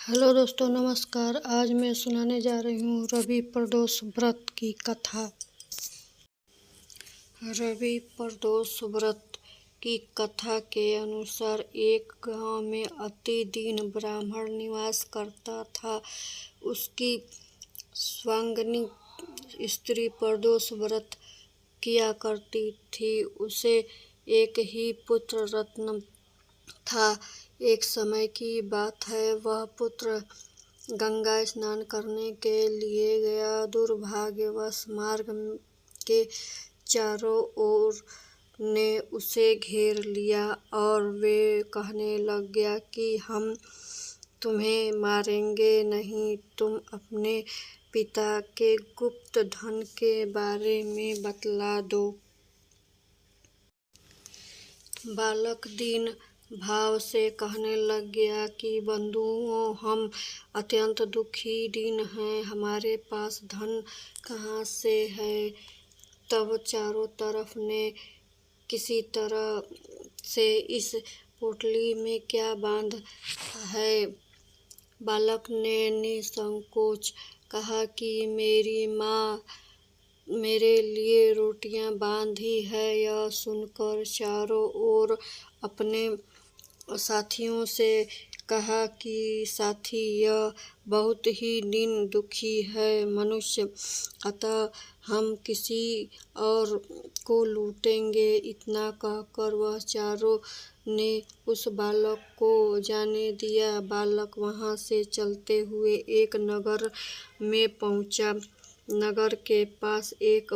Hello दोस्तों, नमस्कार। आज मैं सुनाने जा रही हूँ रवि प्रदोष व्रत की कथा। रवि प्रदोष व्रत की कथा के अनुसार एक गांव में अति दीन ब्राह्मण निवास करता था। उसकी स्वांगनी स्त्री प्रदोष व्रत किया करती थी। उसे एक ही पुत्र रत्न था। एक समय की बात है, वह पुत्र गंगा स्नान करने के लिए गया। दुर्भाग्यवश मार्ग के चारों ओर ने उसे घेर लिया और वे कहने लग गया कि हम तुम्हें मारेंगे नहीं, तुम अपने पिता के गुप्त धन के बारे में बतला दो। बालक दीन भाव से कहने लग गया कि बंधुओं, हम अत्यंत दुखी दीन हैं, हमारे पास धन कहाँ से है। तब चारों तरफ ने किसी तरह से इस पोटली में क्या बांध है। बालक ने निसंकोच कहा कि मेरी माँ मेरे लिए रोटियां बांधी है। यह सुनकर चारों ओर अपने साथियों से कहा कि साथी, यह बहुत ही दीन दुखी है मनुष्य, अतः हम किसी और को लूटेंगे। इतना कहकर वह चारों ने उस बालक को जाने दिया। बालक वहां से चलते हुए एक नगर में पहुंचा। नगर के पास एक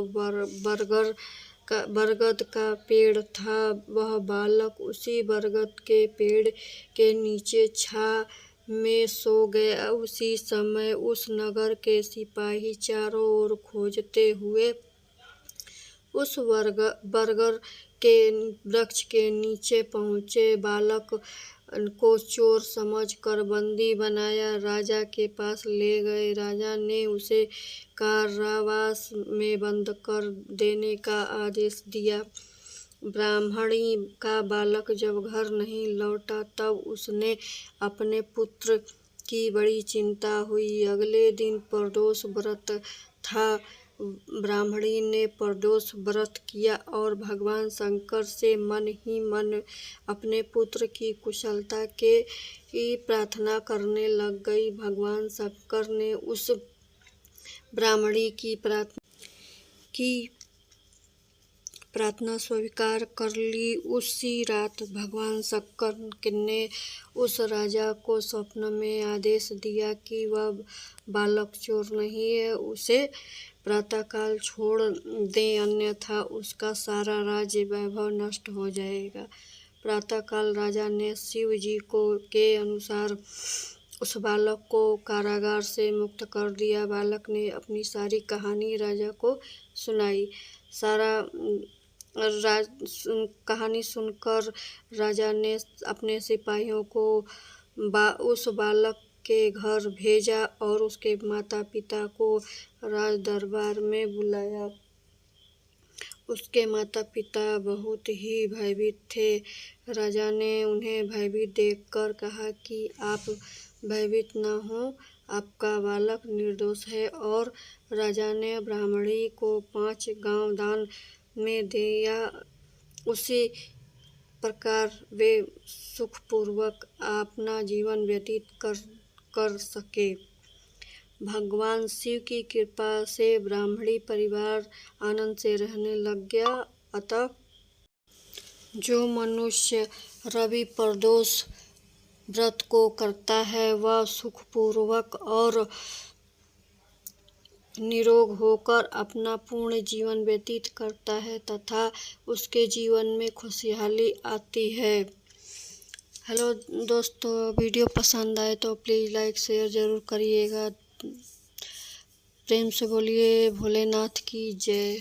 बरगद का पेड़ था। वह बालक उसी बरगद के पेड़ के नीचे छां में सो गया। उसी समय उस नगर के सिपाही चारों ओर खोजते हुए उस बरगद के वृक्ष के नीचे पहुंचे। बालक को चोर समझकर बंदी बनाया राजा के पास ले गए। राजा ने उसे कारावास में बंद कर देने का आदेश दिया। ब्राह्मणी का बालक जब घर नहीं लौटा, तब उसने अपने पुत्र की बड़ी चिंता हुई। अगले दिन प्रदोष व्रत था। ब्राह्मणी ने प्रदोष व्रत किया और भगवान शंकर से मन ही मन अपने पुत्र की कुशलता की प्रार्थना करने लग गई। भगवान शंकर ने उस ब्राह्मणी की प्रार्थना स्वीकार कर ली। उसी रात भगवान शंकर ने उस राजा को स्वप्न में आदेश दिया कि वह बालक चोर नहीं है, उसे प्रातःकाल छोड़ दें, अन्यथा उसका सारा राज्य वैभव नष्ट हो जाएगा। प्रातःकाल राजा ने शिव जी के अनुसार उस बालक को कारागार से मुक्त कर दिया। बालक ने अपनी सारी कहानी राजा को सुनाई। कहानी सुनकर राजा ने अपने सिपाहियों को उस बालक के घर भेजा और उसके माता पिता को राज दरबार में बुलाया। उसके माता पिता बहुत ही भयभीत थे। राजा ने उन्हें भयभीत देखकर कहा कि आप भयभीत न हो, आपका बालक निर्दोष है। और राजा ने ब्राह्मणी को 5 गांव दान में दिया। उसी प्रकार वे सुखपूर्वक अपना जीवन व्यतीत कर सके। भगवान शिव की कृपा से ब्राह्मणी परिवार आनंद से रहने लग गया। अतः जो मनुष्य रवि प्रदोष व्रत को करता है, वह सुखपूर्वक और निरोग होकर अपना पूर्ण जीवन व्यतीत करता है तथा उसके जीवन में खुशहाली आती है। हेलो दोस्तों, वीडियो पसंद आए तो प्लीज़ लाइक शेयर ज़रूर करिएगा। प्रेम से बोलिए भोलेनाथ की जय।